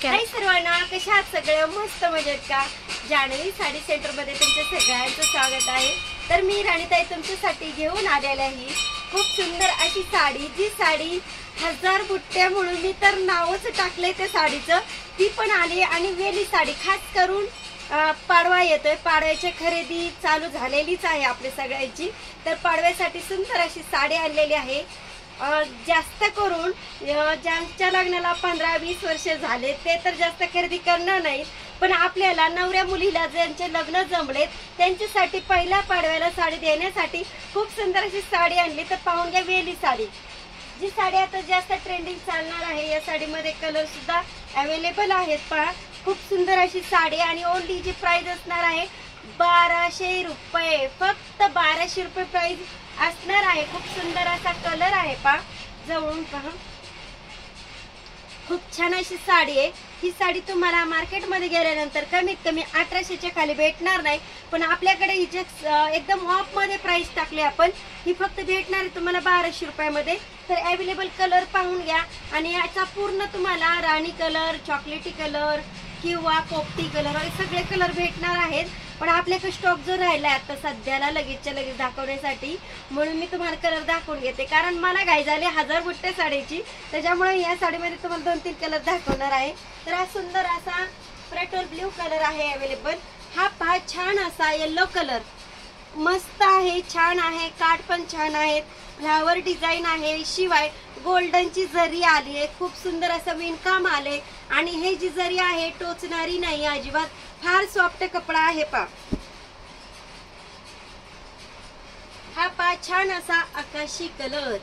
नमस्कार सर्वांना, कशा आहात सगळे? मस्त मजेत का? जान्हवी साडी सेंटर मध्ये तुमच्या सगळ्यांचं स्वागत आहे। तर मी राणीताई तुमच्यासाठी घेऊन आलेली आहे खूप सुंदर अशी साडी, जी साडी 1000 बुट्ट्या म्हणून मी तर नावच टाकले त्या साडीचं। ती पण आली आणि वेली साडी खास करून पाडवा येतोय, पाडव्याची खरेदी चालू झालेलीच आहे आपल्या सगळ्यांची। तर पाडव्यासाठी सुंदर अशी साडी आणलेली आहे। जास्त करून ज्यांच्या लग्नाला 15-20 वर्ष झाले ते तर जास्त खरेदी करणार नाही, पण आपल्याला नवऱ्या मुलीला ज्यांचे लग्न जमले त्यांच्यासाठी पहिल्या पाडव्याला साडी देण्यासाठी खूप सुंदर अशी साडी आणली। तर पाहून घ्या वेली साडी, जी साडी आता जास्त ट्रेंडिंग चालणार आहे। या साडीमध्ये कलर सुद्धा अवेलेबल आहेत। पहा खूप सुंदर अशी साडी आणि ओनली जी प्राइस असणार आहे 1200 रुपये, फक्त 1200 रुपये प्राइस असणार आहे। खूप सुंदर असा कलर आहे, पहा जवळून पहा, खूप छान अशी साडी आहे। ही साडी तुम्हाला मार्केट मध्ये गेल्यानंतर कमीत कमी 1800च्या खाली भेटणार नाही, पण आपल्याकडे ही एकदम ऑफ मध्ये प्राइस टाकली आपण, ही फक्त भेटणार आहे तुम्हाला 1200 रुपयामध्ये। तर अवेलेबल कलर पाहून घ्या आणि याचा पूर्ण तुम्हाला राणी कलर, चॉकलेटी कलर किंवा पोपटी कलर असे सगळे कलर भेटणार आहेत। पण आपल्याकडे स्टॉक जो राहिलाय आता सध्याला लगेचच्या लगेच दाखवण्यासाठी, म्हणून मी तुम्हाला कलर दाखवून घेते, कारण मला घाई झाली 1000 बुट्ट्या साडीची, त्याच्यामुळे या साडीमध्ये तुम्हाला 2-3 कलर दाखवणार आहे। तर हा सुंदर असा पेट्रोल ब्ल्यू कलर आहे अवेलेबल। हा पहा छान असा येलो कलर, मस्त आहे, छान आहे, काठ पण छान आहेत, फ्लावर डिझाईन आहे, शिवाय गोल्डनची जरी आली आहे, खूप सुंदर असं विणकाम आले आणि हे जी जरी आहे टोचणारी नाही अजिबात, फार सॉफ्ट कपडा आहे। पा हा पा छान असा आकाशी कलर,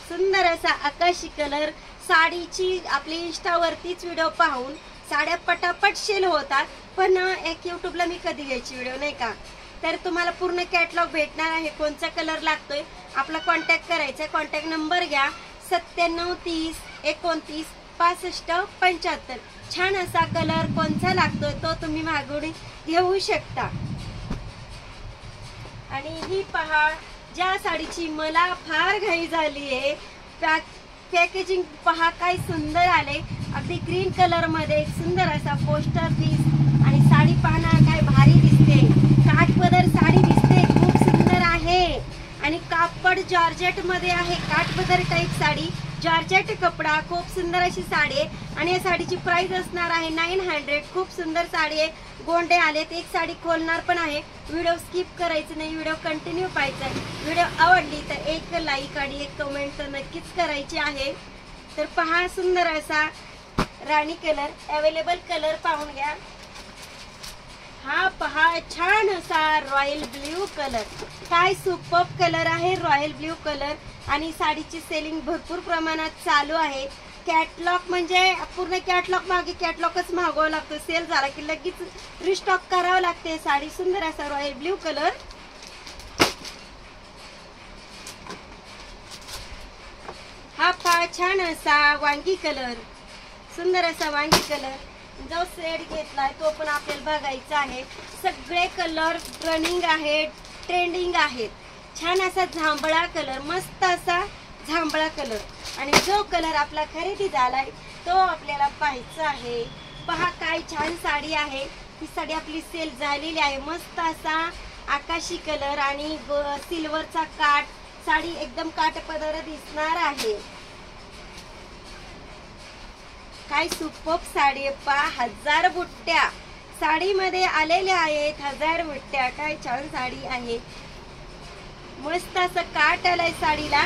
सुंदर असा आकाशी कलर। साडीची आपली इंस्टावरतीच व्हिडिओ पाहून साड्या पटापट सेल होतात, पण एक युट्यूबला मी कधी घ्यायची व्हिडिओ नाही का, तर तुम्हाला पूर्ण कॅटलॉग भेटणार आहे, कोणता कलर लागतोय आपला कॉन्टॅक्ट करायचा। कॉन्टॅक्ट नंबर घ्या 97 30 29 65 75। छान असा कलर कोणता लागतोय तो तुम्ही मागवून घेऊ शकता। आणि ही पहा, ज्या साडीची मला फार घाई झाली आहे, पॅकेजिंग पहा काय सुंदर आले, अगदी ग्रीन कलर मध्ये सुंदर असा पोस्टर पीस, आणि साडी पाहना काय भारी दिसते, काठपदर साडी दिसते, खूप सुंदर आहे आणि कापड जॉर्जेट मध्ये आहे, काठपदर टाइप साडी, जॉर्जेट कपडा, खूप सुंदर अशी साडी आहे। आणि या साडीची प्राइस असणार आहे 900। खूप सुंदर साडी आहे, गोंडे आलेत, एक साडी खोलणार पण आहे। व्हिडिओ स्किप करायचं नाही, व्हिडिओ कंटिन्यू पाहायचा आहे। व्हिडिओ आवडली तर एक लाईक आणि एक कमेंट तर नक्कीच करायची आहे। तर पहा सुंदर असा राणी कलर, अवेलेबल कलर पाहून घ्या। हा पहा छान असा रॉयल ब्ल्यू कलर, काय सुपर्ब कलर आहे रॉयल ब्ल्यू कलर। आणि साडीची सेलिंग भरपूर प्रमाणात चालू आहे। कॅटलॉग म्हणजे पूर्ण कॅटलॉग मागे कॅटलॉगच मागवावं लागतो, सेल झाला की लगेच रिस्टॉक करावं लागते साडी। सुंदर असा रॉयल ब्ल्यू कलर, हा पहा छान असा वांगी कलर, सुंदर असा वांगी कलर, जो सेट घेतलाय तो पण आपल्याला बघायचा आहे। सगळे कलर रनिंग आहेत, ट्रेंडिंग आहेत। छान असा जांभळा कलर, मस्त असा जांभळा कलर, आणि जो कलर आपला खरेदी झालाय तो आपल्याला पाहायचा आहे। पहा काय छान साडी आहे, ही साडी आपली सेल झालेली आहे। मस्त असा आकाशी कलर आणि सिल्वरचा काठ, साडी एकदम काठपदर दिसणार आहे। काय सुपर्ब साडी आहे, पहा 1000 बुट्ट्या साडीमध्ये आलेल्या आहेत, 1000 बुट्ट्या, काय छान साडी आहे। मस्त असं काठ आलाय साडीला,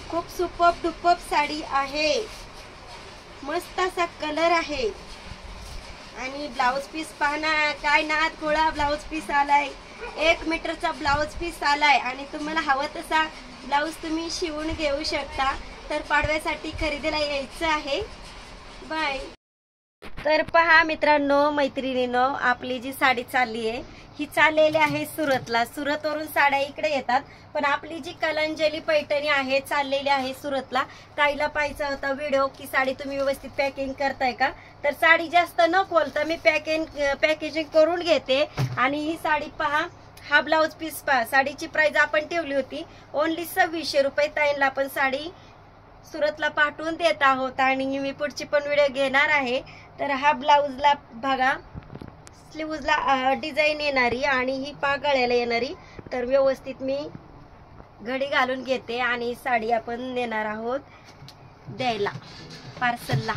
खूप सुपर्ब डुपर्ब साडी आहे, मस्त असा कलर आहे। आणि ब्लाउज पीस पाहना काय नाद घोळा ब्लाउज पीस आलाय, 1 मीटरचा ब्लाउज पीस आलाय, आणि तुम्हाला हवं तसा ब्लाउज तुम्ही शिवून घेऊ शकता। तर पाडव्यासाठी खरेदीला यायचं आहे। बाय। तर पहा मित्रांनो, मैत्रिणींनो, आपली जी साडी चालली आहे ही चाललेली आहे सुरतला। सुरतवरून साड्या इकडे येतात, पण आपली जी कलांजली पैठणी आहे चाललेली आहे सुरतला। ताईला पाहायचा होता व्हिडिओ की साडी तुम्ही व्यवस्थित पॅकिंग करताय का, तर साडी जास्त न खोलता मी पॅकेजिंग करून घेते। आणि ही साडी पहा, हा ब्लाउज पीस पहा, साडीची प्राइस आपण ठेवली होती ओनली 2600 रुपये। ताईंला पण साडी सुरतला पाठवून देत आहोत आणि मी पुढची पण व्हिडिओ घेणार आहे. तर हा ब्लाऊजला बघा स्लीव्हजला डिझाईन येणारी आणि ही गळ्याला येणारी. तर व्यवस्थित मी घडी घालून घेते आणि साडी आपण नेणार आहोत द्यायला पार्सलला.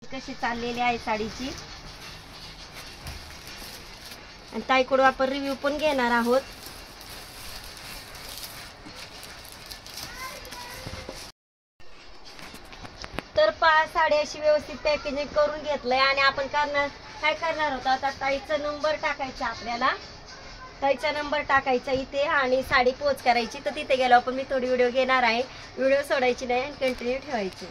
कशी चाललेली आहे साडीची आणि ताईकडून आपण रिव्ह्यू पण घेणार आहोत. तर साडी अशी व्यवस्थित पॅकेजिंग करून घेतलंय आणि आपण काय करणार होतो आता ताईचा नंबर टाकायचा आपल्याला. ताईचा नंबर टाकायचा इथे आणि साडी पोच करायची. तर तिथे गेलो आपण मी थोडी व्हिडिओ घेणार आहे. व्हिडिओ सोडायची नाही आणि कंटिन्यू ठेवायची.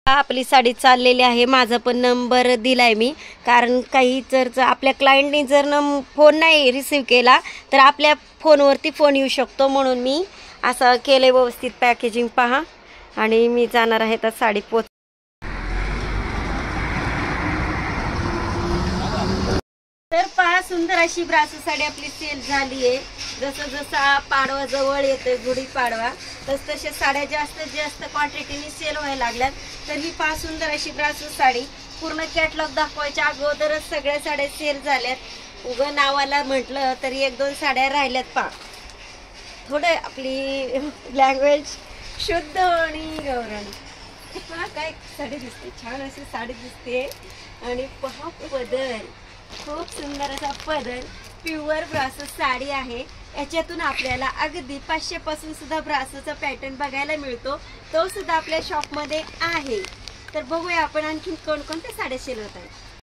आपली साडी चाललेली आहे. माझा पण नंबर दिलाय मी, कारण काही जर आपल्या क्लायंटनी जर फोन नाही रिसीव केला तर आपल्या फोनवरती फोन येऊ शकतो, म्हणून मी असं केलंय व्यवस्थित पॅकेजिंग पहा. आणि मी जाणार आहे तर साडी पोच. तर पहा सुंदर अशी ब्रासो साडी आपली सेल झाली आहे. जसं जसा पाडवा जवळ येतोय गुढी पाडवा तसे साड्या जास्तीत जास्त क्वांटिटीने सेल व्हायला लागल्यात. तर ही पहा सुंदर अशी ब्रासो साडी पूर्ण कॅटलॉग दाखवायच्या अगोदरच सगळ्या साड्या सेल झाल्यात. उगं नावाला म्हटलं तरी 1-2 साड्या राहिल्यात. पहा थोडं आपली लँग्वेज शुद्ध आणि गौरव. पहा काय साडी दिसते, छान अशी साडी दिसते. आणि पहा पदर खूप सुंदर असा पदर प्युअर ब्रासो साडी आहे. याच्यातून आपल्याला अगदी 500 पासून सुद्धा ब्रासोचा पॅटर्न बघायला मिळतो. तो सुद्धा आपल्या शॉपमध्ये आहे. तर बघूया आपण आणखी कोणकोणत्या साड्या सेल होत आहेत.